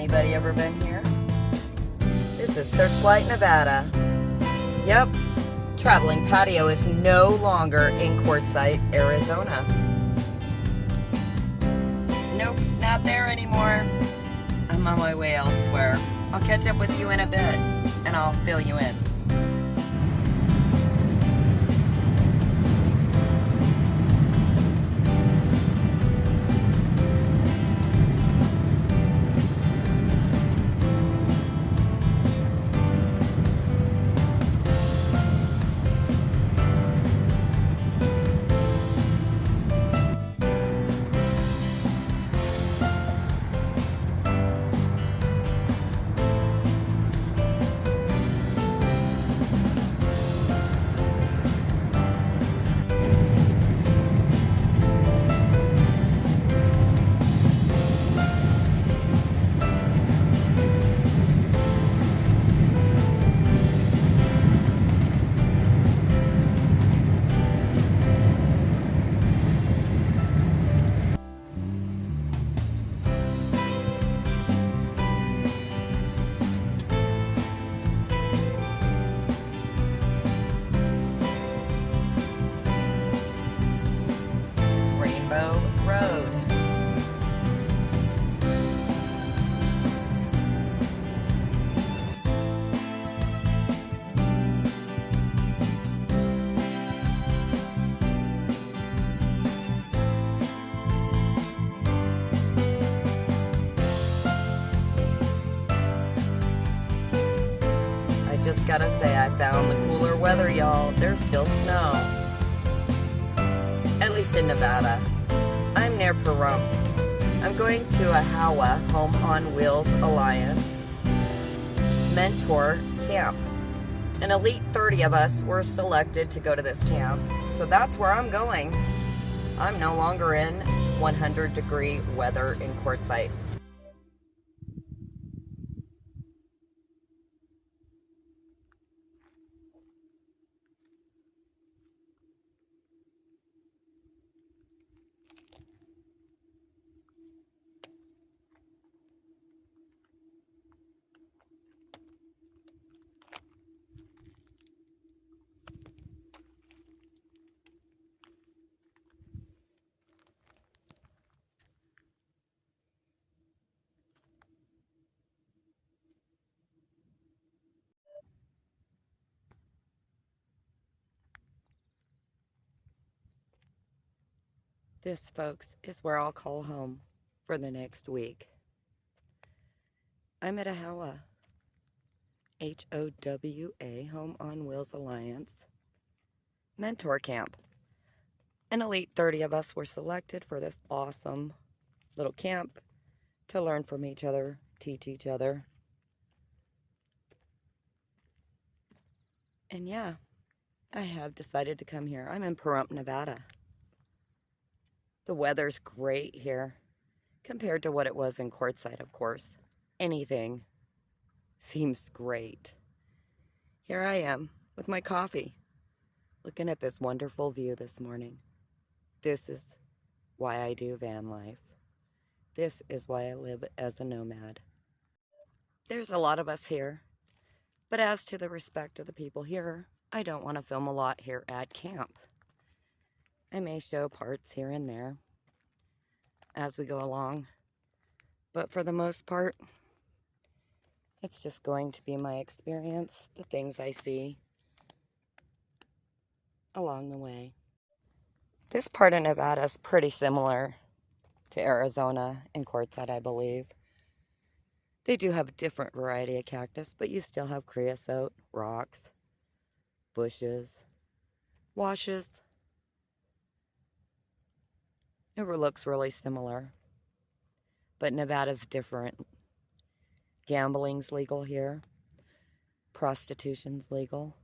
Anybody ever been here? This is Searchlight, Nevada. Yep, traveling patio is no longer in Quartzsite, Arizona. Nope, not there anymore. I'm on my way elsewhere. I'll catch up with you in a bit, and I'll fill you in. Road. I just gotta say, I found the cooler weather, y'all. There's still snow. At least in Nevada. I'm near Pahrump. I'm going to a HOWA, Home on Wheels Alliance, mentor camp. An elite 30 of us were selected to go to this camp, so that's where I'm going. I'm no longer in 100-degree weather in Quartzsite. This, folks, is where I'll call home for the next week. I'm at a HOWA, HOWA, Home on Wheels Alliance, mentor camp. An elite 30 of us were selected for this awesome little camp to learn from each other, teach each other. And yeah, I have decided to come here. I'm in Pahrump, Nevada. The weather's great here compared to what it was in Quartzsite, of course. Anything seems great. Here I am with my coffee, looking at this wonderful view this morning. This is why I do van life. This is why I live as a nomad. There's a lot of us here, but as to the respect of the people here, I don't want to film a lot here at camp. I may show parts here and there as we go along, but for the most part, it's just going to be my experience, the things I see along the way. This part of Nevada is pretty similar to Arizona and Quartzsite, I believe. They do have a different variety of cactus, but you still have creosote, rocks, bushes, washes. It looks really similar, but Nevada's different. Gambling's legal here. Prostitution's legal.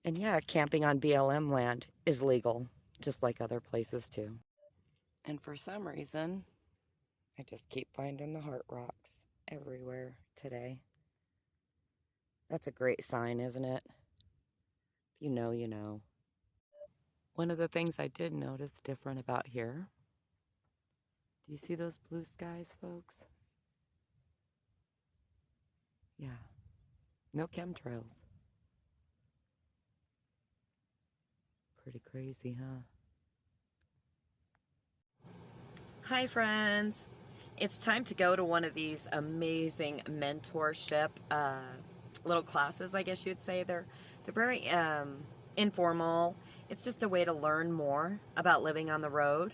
And yeah, camping on BLM land is legal, just like other places too. And for some reason, I just keep finding the heart rocks everywhere today. That's a great sign, isn't it? You know, you know. One of the things I did notice different about here, do Do you see those blue skies, folks? Yeah. No chemtrails. Pretty crazy, huh? Hi, friends. It's time to go to one of these amazing mentorship little classes, I guess you'd say. They're very informal. It's just a way to learn more about living on the road.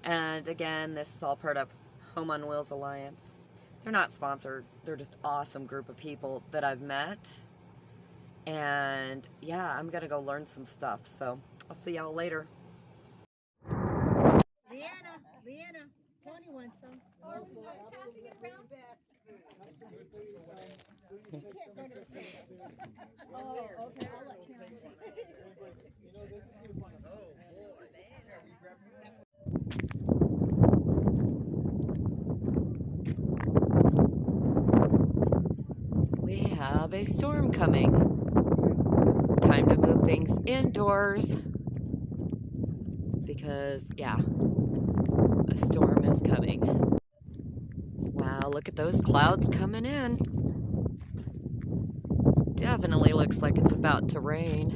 And again, this is all part of Home on Wheels Alliance. They're not sponsored. They're just awesome group of people that I've met. And yeah, I'm gonna go learn some stuff. So I'll see y'all later. Leanna, Tony wants some. Oh, I'm passing it around. She can't go to the table. Oh, okay, I'll let Karen. We have a storm coming. Time to move things indoors because, yeah, a storm is coming. Wow, look at those clouds coming in. Definitely looks like it's about to rain.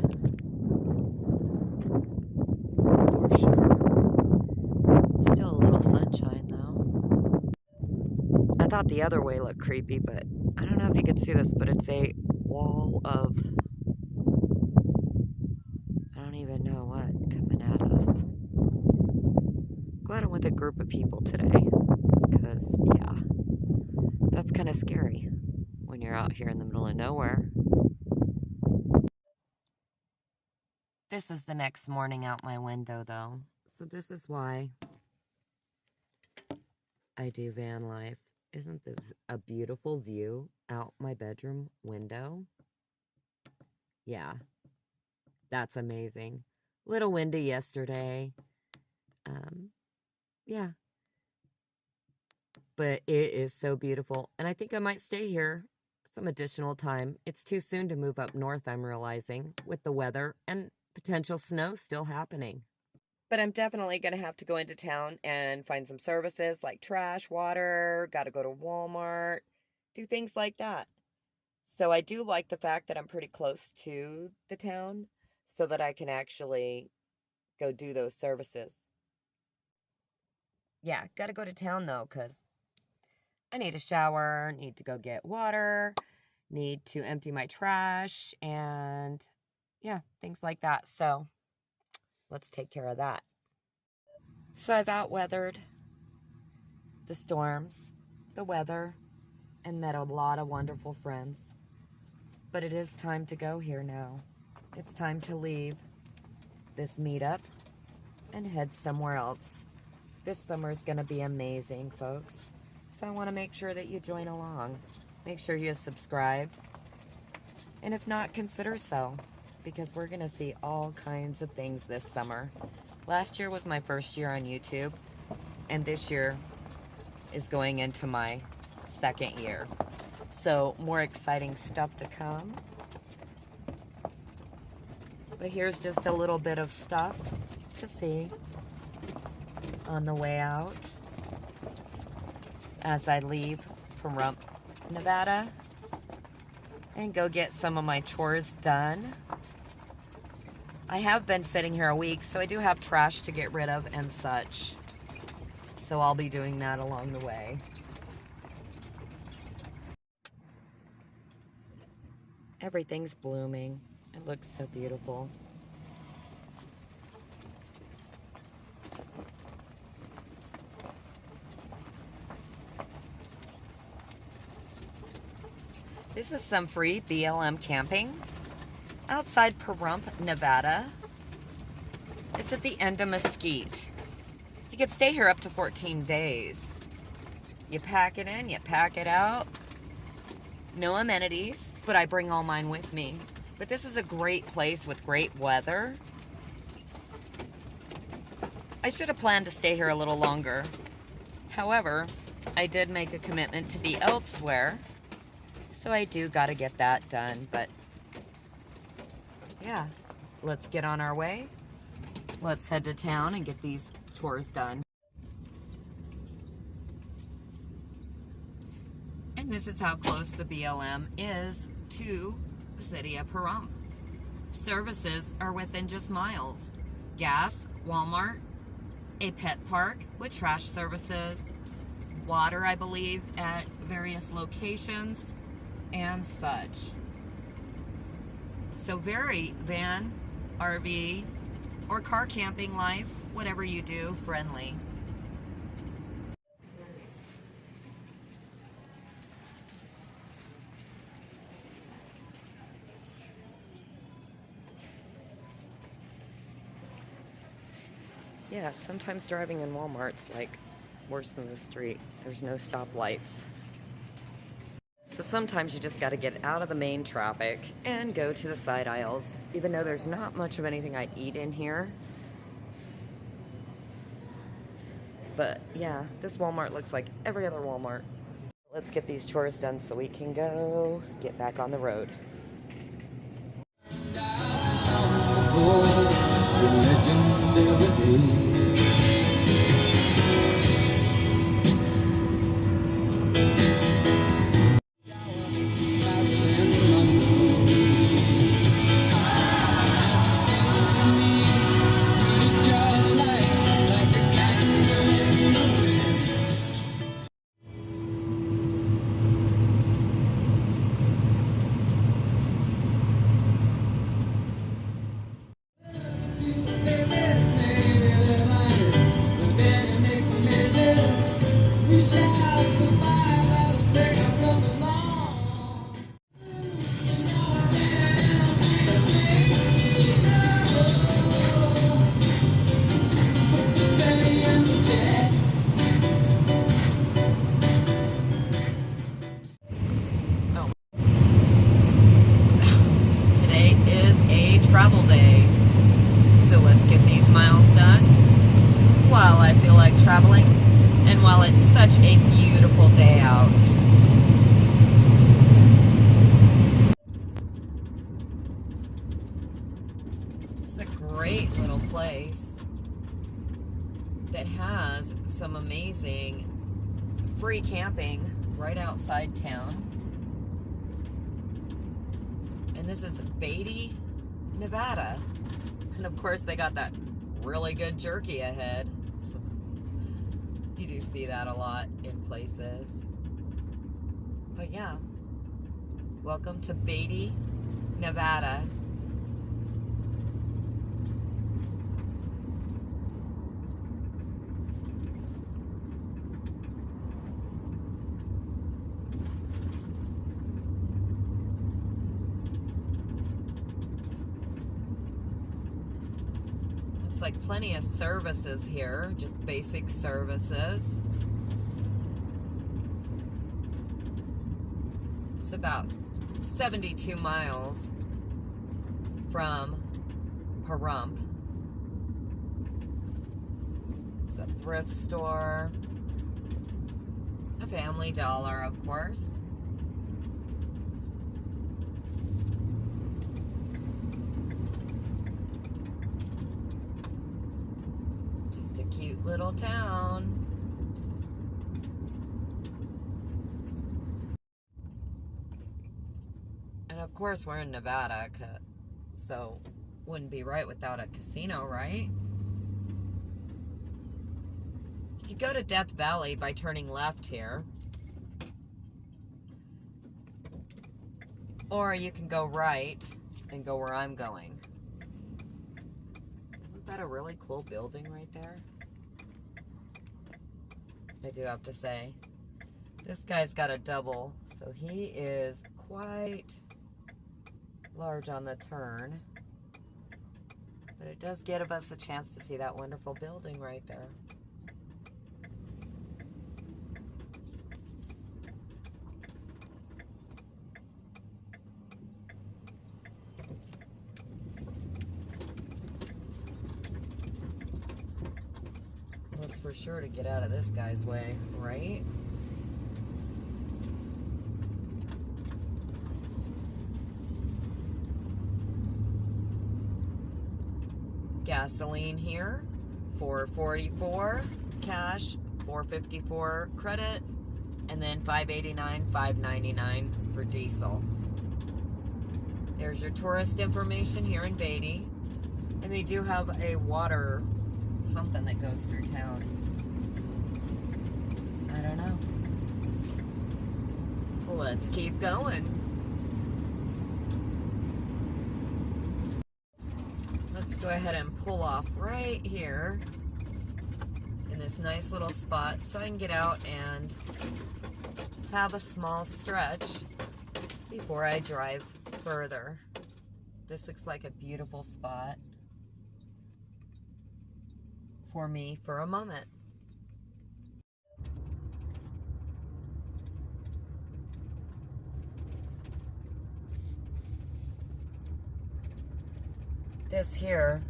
For sure. Still a little sunshine though. I thought the other way looked creepy, but I don't know if you can see this, but it's a wall of, I don't even know what, coming at us. Glad I'm with a group of people today, because, yeah, that's kind of scary when you're out here in the middle of nowhere. This is the next morning out my window, though, so this is why I do van life. Isn't this a beautiful view out my bedroom window? Yeah, that's amazing. Little windy yesterday. Yeah. But it is so beautiful. And I think I might stay here some additional time. It's too soon to move up north, I'm realizing, with the weather and potential snow still happening. But I'm definitely going to have to go into town and find some services like trash, water, got to go to Walmart, do things like that. So I do like the fact that I'm pretty close to the town so that I can actually go do those services. Yeah, got to go to town though, because I need a shower, need to go get water, need to empty my trash, and yeah, things like that. So let's take care of that. So I've outweathered the storms, the weather, and met a lot of wonderful friends. But it is time to go here now. It's time to leave this meetup and head somewhere else. This summer is going to be amazing, folks. So I want to make sure that you join along. Make sure you subscribe. And if not, consider so. Because we're going to see all kinds of things this summer. Last year was my first year on YouTube. And this year is going into my second year. So more exciting stuff to come. But here's just a little bit of stuff to see on the way out as I leave Pahrump, Nevada, and go get some of my chores done. I have been sitting here a week, so I do have trash to get rid of and such. So I'll be doing that along the way. Everything's blooming. It looks so beautiful. This is some free BLM camping outside Pahrump, Nevada. It's at the end of Mesquite. You can stay here up to 14 days. You pack it in, you pack it out. No amenities, but I bring all mine with me. But this is a great place with great weather. I should have planned to stay here a little longer. However, I did make a commitment to be elsewhere. So I do got to get that done, but yeah, let's get on our way. Let's head to town and get these chores done. And this is how close the BLM is to the city of Pahrump. Services are within just miles. Gas, Walmart, a pet park with trash services, water, I believe, at various locations, and such. So very van, RV, or car camping life, whatever you do, friendly. Yeah, sometimes driving in Walmart's like worse than the street. There's no stoplights. So sometimes you just got to get out of the main traffic and go to the side aisles, even though there's not much of anything I'd eat in here. But yeah, this Walmart looks like every other Walmart. Let's get these chores done so we can go get back on the road. Travel day, so let's get these miles done while I feel like traveling and while it's such a beautiful day out. It's a great little place that has some amazing free camping right outside town. And this is Beatty, Nevada. And of course they got that really good jerky ahead. You do see that a lot in places. But yeah, welcome to Beatty, Nevada. Like plenty of services here, just basic services. It's about 72 miles from Pahrump. It's a thrift store, a Family Dollar, of course. Cute little town. And of course we're in Nevada, so wouldn't be right without a casino, right? You could go to Death Valley by turning left here, or you can go right and go where I'm going. Isn't that a really cool building right there? I do have to say, this guy's got a double, so he is quite large on the turn. But it does give us a chance to see that wonderful building right there. For sure to get out of this guy's way, right? Gasoline here, $4.44 cash, $4.54 credit, And then $5.89, $5.99 for diesel. There's your tourist information here in Beatty. And they do have a water something that goes through town. I don't know. Let's keep going. Let's go ahead and pull off right here in this nice little spot so I can get out and have a small stretch before I drive further. This looks like a beautiful spot for me for a moment. This here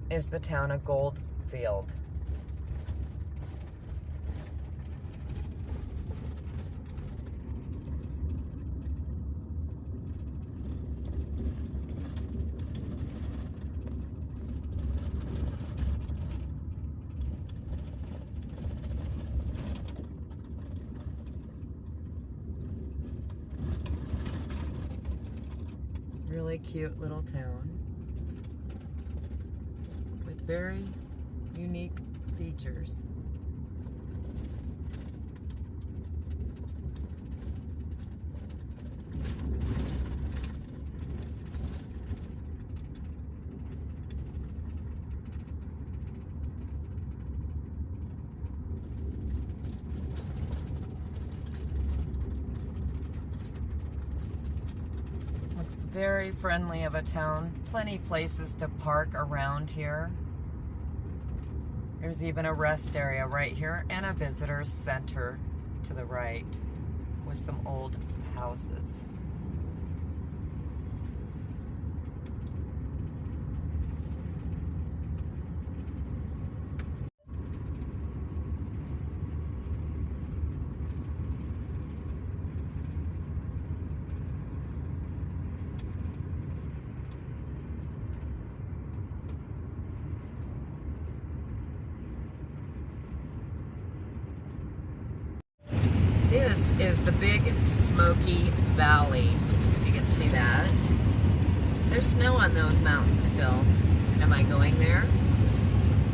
is the town of Goldfield. Really cute little town with very unique features. Very friendly of a town. Plenty places to park around here. There's even a rest area right here and a visitor center to the right with some old houses. This is the Big Smoky Valley. You can see that. There's snow on those mountains still. Am I going there?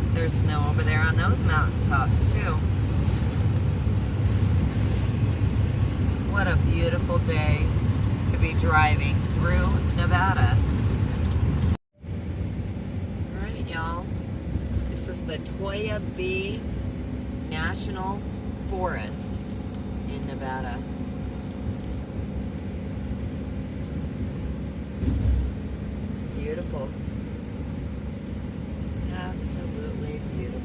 There's snow over there on those mountaintops too. What a beautiful day to be driving through Nevada. Alright, y'all. This is the Toya B National Forest in Nevada. It's beautiful. Absolutely beautiful.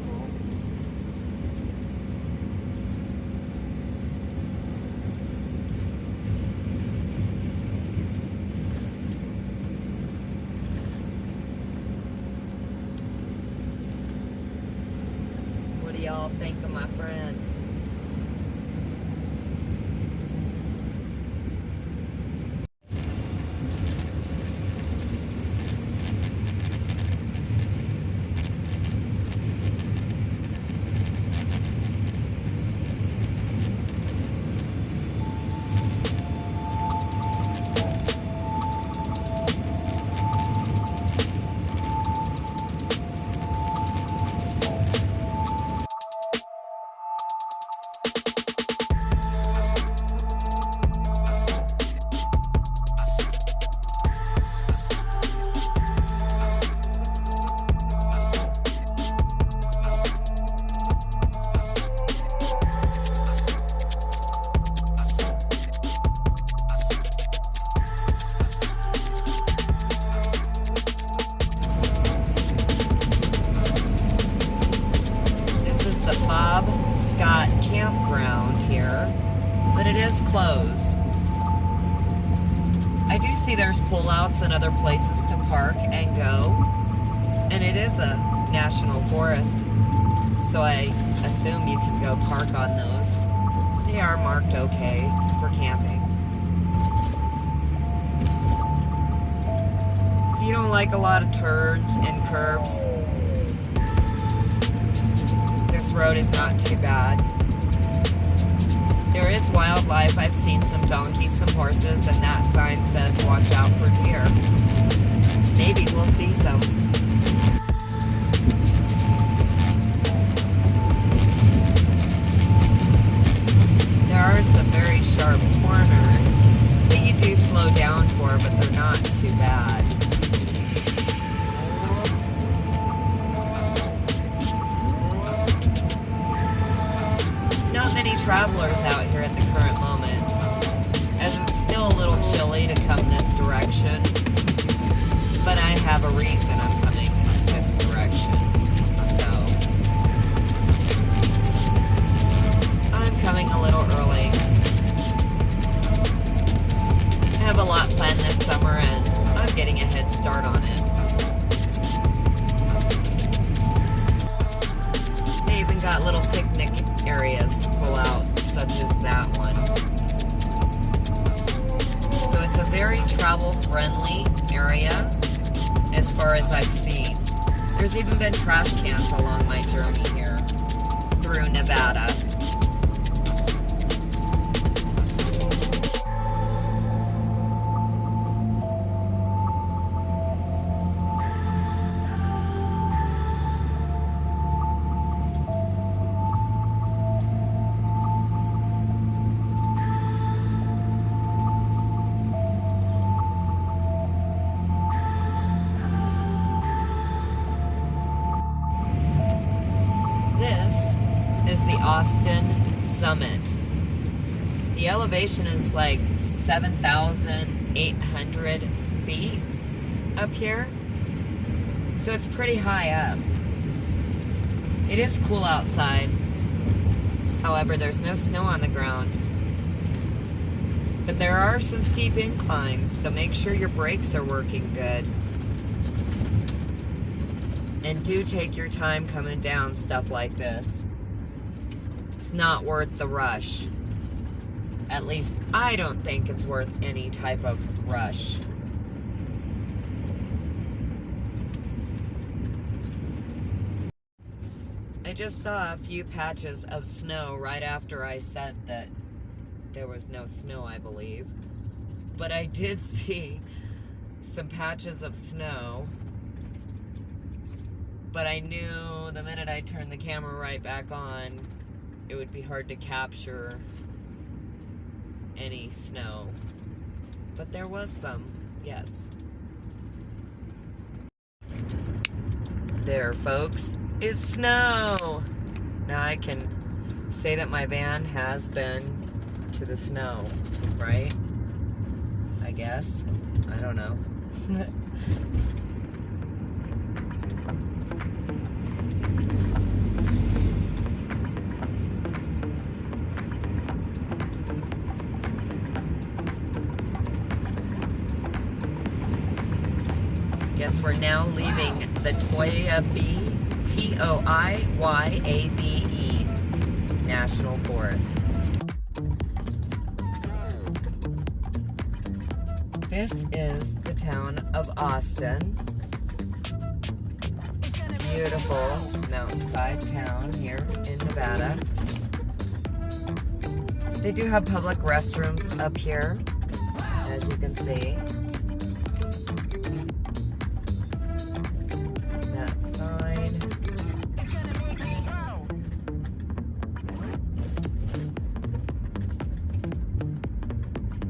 What do y'all think of my friend? Bob Scott Campground here, but it is closed. I do see there's pullouts and other places to park and go, and it is a national forest, so I assume you can go park on those. They are marked okay for camping. If you don't like a lot of turns and curves, this road is not too bad. There is wildlife. I've seen some donkeys, some horses, and that sign says watch out for deer. Maybe we'll see some. There are some very sharp corners that you do slow down for, but they're not too bad. Not many travelers out here at the current moment, as it's still a little chilly to come this direction, but I have a reason I'm coming this direction, so I'm coming a little early. I have a lot planned this summer and I'm getting a head start on it. They even got little picnic areas to pull out, such as that one. So it's a very travel-friendly area as far as I've seen. There's even been trash cans along my journey here through Nevada. Summit. The elevation is like 7,800 feet up here, so it's pretty high up. It is cool outside, however there's no snow on the ground, but there are some steep inclines, so make sure your brakes are working good, and do take your time coming down stuff like this. It's not worth the rush. At least I don't think it's worth any type of rush. I just saw a few patches of snow right after I said that there was no snow, I believe. But I did see some patches of snow. But I knew the minute I turned the camera right back on, it would be hard to capture any snow. But there was some, yes. There, folks, is snow. Now I can say that my van has been to the snow, right? I guess. I don't know. Guess we're now leaving the Toyabe, T-O-I-Y-A-B-E National Forest. This is the town of Austin. Beautiful mountainside town here in Nevada. They do have public restrooms up here, as you can see.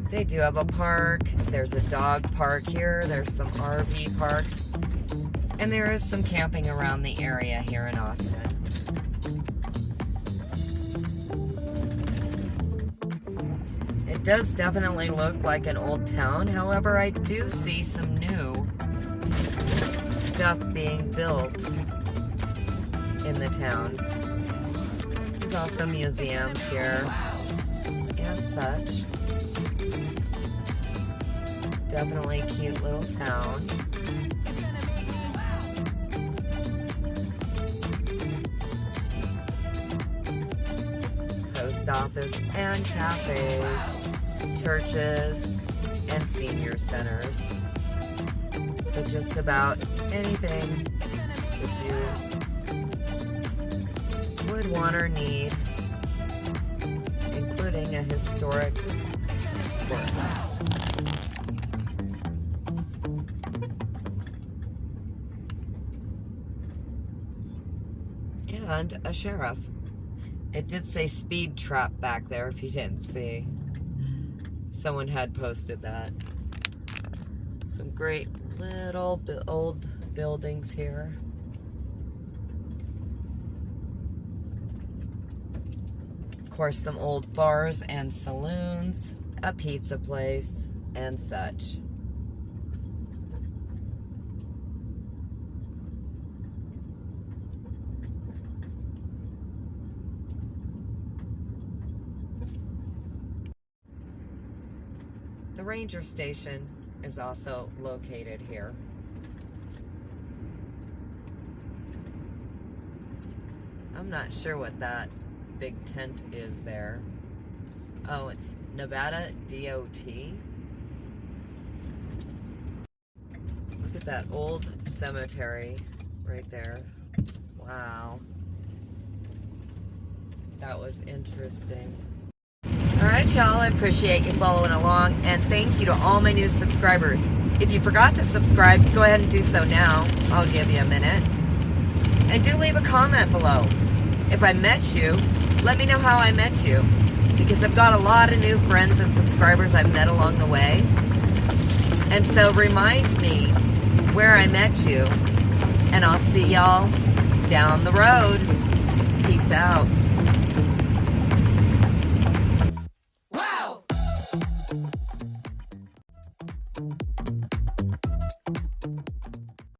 They do have a park. There's a dog park here. There's some RV parks. And there is some camping around the area here in Austin. It does definitely look like an old town. However, I do see some new stuff being built in the town. There's also museums here and such. Definitely a cute little town. Post office and cafes, churches, and senior centers. So just about anything that you would want or need, including visiting a historic courthouse. And a sheriff. It did say speed trap back there if you didn't see. Someone had posted that. Some great little old buildings here. Of course, some old bars and saloons, a pizza place, and such. The ranger station is also located here. I'm not sure what that big tent is there. Oh, it's Nevada DOT. Look at that old cemetery right there. Wow. That was interesting. Alright, y'all, I appreciate you following along, and thank you to all my new subscribers. If you forgot to subscribe, go ahead and do so now. I'll give you a minute. And do leave a comment below. If I met you, let me know how I met you, because I've got a lot of new friends and subscribers I've met along the way. And so remind me where I met you, and I'll see y'all down the road. Peace out.